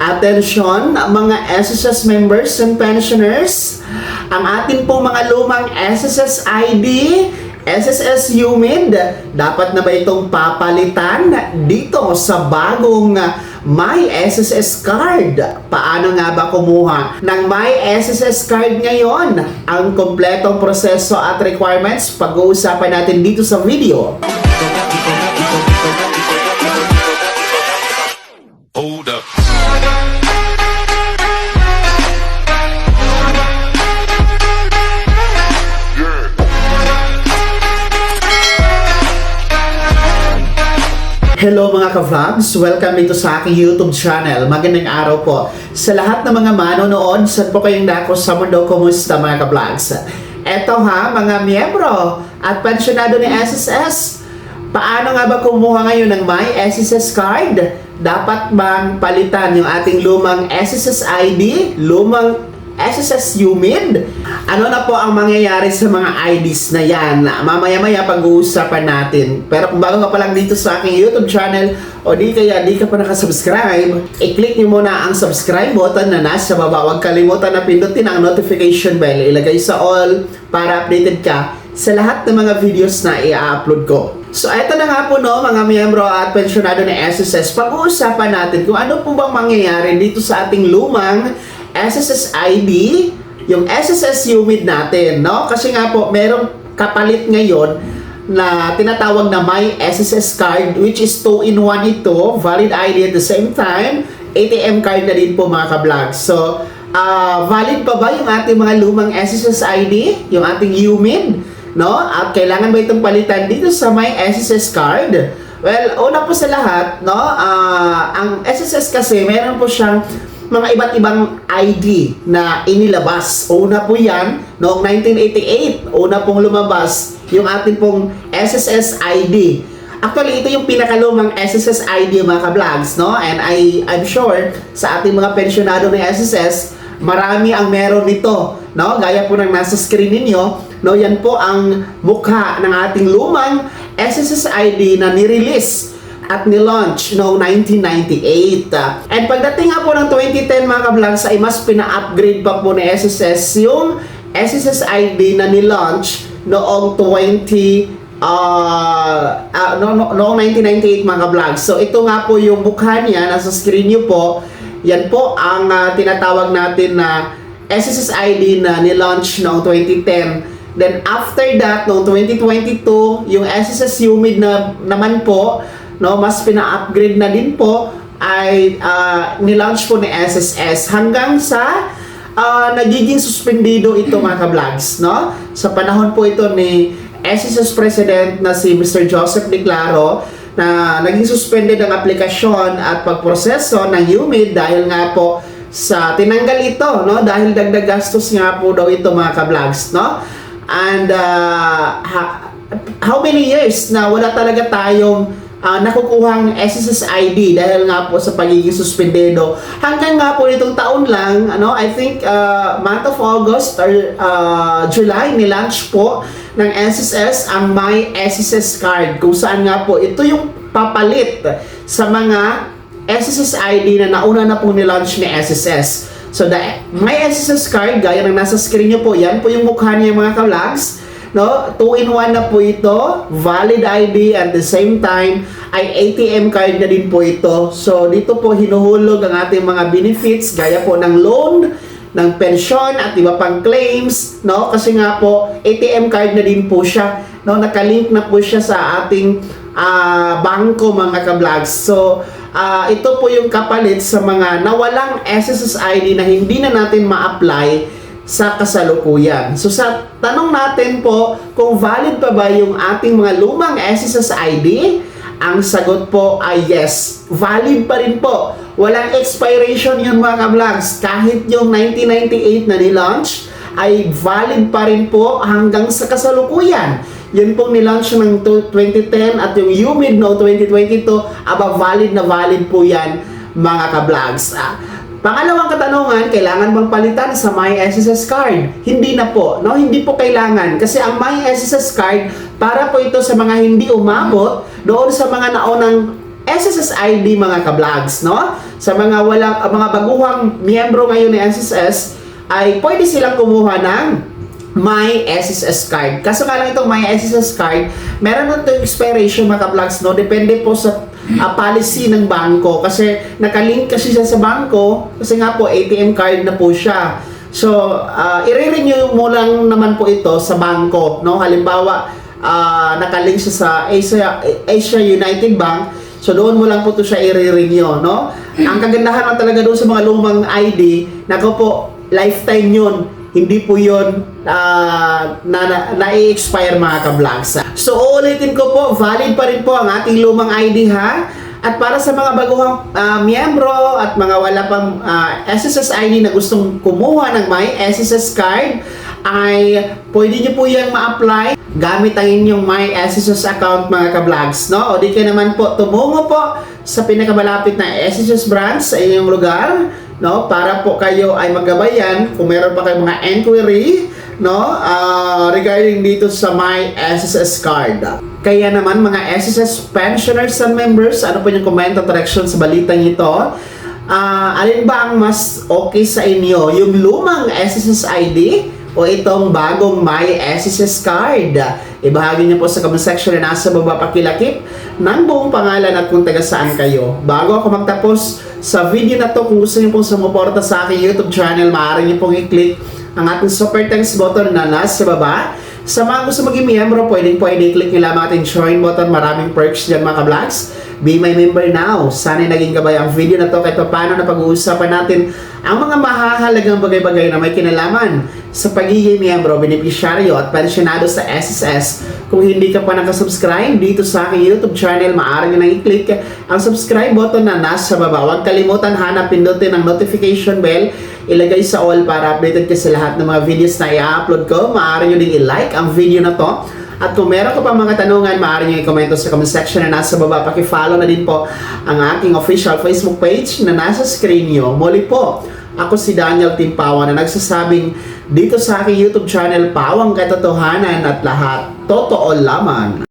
Atensyon mga SSS members and pensioners, ang atin pong mga lumang SSS ID, SSS UMID, dapat na ba itong papalitan dito sa bagong My SSS Card? Paano nga ba kumuha ng My SSS Card ngayon? Ang kompletong proseso at requirements, pag-uusapan natin dito sa video. Hold up. Hello mga ka-vlogs! Welcome dito sa aking YouTube channel. Magandang araw po sa lahat ng mga manonood. Saan po kayong dako sa mundo? Kumusta mga ka-vlogs? Eto ha, mga miyembro at pensyonado ni SSS. Paano nga ba kumuha ngayon ng My SSS Card? Dapat bang palitan yung ating lumang SSS ID, lumang SSS UMID? Ano na po ang mangyayari sa mga IDs na yan? Mamaya-maya pag-uusapan natin. Pero kung bago ka pa lang dito sa aking YouTube channel o di ka pa nakasubscribe, i-click nyo muna ang subscribe button na nasa baba. Huwag kalimutan na pindutin ang notification bell. Ilagay sa all para updated ka sa lahat ng mga videos na i-upload ko. So, eto na nga po no, mga miyembro at pensyonado ng SSS. Pag-uusapan natin kung ano po bang mangyayari dito sa ating lumang SSS ID, yung SSS UMID natin, no? Kasi nga po, merong kapalit ngayon na tinatawag na My SSS Card, which is 2-in-1 ito, valid ID at the same time, ATM card na din po mga ka-vlogs. So, valid pa ba yung ating mga lumang SSS ID, yung ating UMID, no? At kailangan ba itong palitan dito sa My SSS Card? Well, una po sa lahat, no? Ang SSS kasi, meron po siyang mga iba't ibang ID na inilabas. Una po yan, noong 1988, una pong lumabas yung ating pong SSS ID. Actually, ito yung pinakalumang SSS ID mga ka-vlogs, no? And I'm sure sa ating mga pensyonado ng SSS, marami ang meron nito, no? Gaya po ng nasa screen ninyo, no? Yan po ang mukha ng ating lumang SSS ID na nirelease at nilaunch noong 1998. And pagdating nga po ng 2010 mga ka-vlogs ay mas pina-upgrade pa po ni SSS yung SSS ID na nilaunch noong noong 1998 mga ka-vlogs. So ito nga po yung mukha niya, nasa screen niyo po. Yan po ang tinatawag natin na SSS ID na nilaunch noong 2010. Then after that, noong 2022, yung SSS UMID na naman po, no, mas pina-upgrade na din po ay nilaunch po ni SSS hanggang sa nagiging suspendido ito mga ka-vlogs, no? Sa panahon po ito ni SSS President na si Mr. Joseph Declaro na naging suspended ang aplikasyon at pagproseso ng UMID dahil nga po sa tinanggal ito, no? Dahil dagdag gastos nga po daw ito mga ka-vlogs, no? And how many years na wala talaga tayong nakukuhang SSS ID dahil nga po sa pagiging suspendido. Hanggang nga po nitong taon lang, ano, I think month of August or July, nilaunch po ng SSS ang My SSS Card, kung saan nga po ito yung papalit sa mga SSS ID na nauna na po nilaunch ni SSS. So the My SSS Card, gaya ng nasa screen nyo po, yan po yung mukha niya mga ka-vlogs. No, 2-in-1 na po ito, valid ID at the same time ay ATM card na din po ito. So dito po hinuhulog ang ating mga benefits gaya po ng loan, ng pensyon at iba pang claims, no? Kasi nga po ATM card na din po siya, no? Nakalink na po siya sa ating bangko mga ka-vlogs. So ito po yung kapalit sa mga nawalang SSS ID na hindi na natin ma-apply sa kasalukuyan. So sa tanong natin po kung valid pa ba yung ating mga lumang SSS ID, ang sagot po ay yes. Valid pa rin po. Walang expiration yun mga ka-vlogs. Kahit yung 1998 na nilaunch ay valid pa rin po hanggang sa kasalukuyan. Yun pong nilaunch ng 2010 at yung UMID no 2022, valid na valid po yan mga ka-vlogs. Pangalawang katanungan, kailangan bang palitan sa My SSS Card? Hindi na po, no? Hindi po kailangan kasi ang My SSS Card para po ito sa mga hindi umabot doon sa mga naunang SSS ID mga ka-vlogs, no? Sa mga mga baguhang miyembro ngayon ng SSS ay pwede silang kumuha ng My SSS card. Kaso nga lang itong My SSS card, meron na itong expiration mga ka-vlogs, no? Depende po sa policy ng bangko kasi nakalink kasi siya sa bangko kasi nga po ATM card na po siya. So, i-renew mo lang naman po ito sa bangko, no? Halimbawa, nakalink siya sa Asia United Bank, so doon mo lang po ito siya i-renew, no? Ang kagandahan lang talaga doon sa mga lumang ID, nako po, lifetime yun. Hindi po yun na-expire mga ka-vlogs. So, uulitin ko po, valid pa rin po ang ating lumang ID ha. At para sa mga baguhang miyembro at mga wala pang SSS ID na gustong kumuha ng My SSS card, ay pwede nyo po yung ma-apply gamit ang inyong My SSS account mga ka-vlogs, no? O di kayo naman po tumungo po sa pinakamalapit na SSS branch sa inyong lugar, no? Para po kayo ay maggabayan kung meron pa kayong mga enquiry, no? Regarding dito sa My SSS card. Kaya naman mga SSS pensioners and members, ano po yung comment at reaction sa balitang ito? Alin ba ang mas okay sa inyo? Yung lumang SSS ID o itong bagong My SSS card? Ibahagi niyo po sa comment section na nasa baba, pakilakip ng buong pangalan at kung taga saan kayo. Bago ako magtapos sa video na to, kung gusto niyo pong sumuporta sa aking YouTube channel, maaari niyo pong i-click ang ating super thanks button na nasa baba. Sa mga gusto maging miyembro, pwede i-click nyo lamang ating join button. Maraming perks dyan mga ka-vlogs. Be my member now. Sana'y naging gabay ang video na to kahit paano na pag-uusapan natin ang mga mahahalagang bagay-bagay na may kinalaman sa pagiging miyembro, benepisyaryo at pensyonado sa SSS. Kung hindi ka pa nakasubscribe dito sa aking YouTube channel, maaari nyo nang i-click ang subscribe button na nasa baba. Huwag kalimutan pindutin ang notification bell, ilagay sa all para updated ka sa lahat ng mga videos na i-upload ko. Maaari nyo din i-like ang video na to. At kung meron ka pa mga tanungan, maaari nyo i-komento sa comment section na nasa baba. Paki-follow na din po ang aking official Facebook page na nasa screen nyo. Muli po, ako si Daniel Timpawan na nagsasabing dito sa aking YouTube channel, pawang katotohanan at lahat totoo lamang.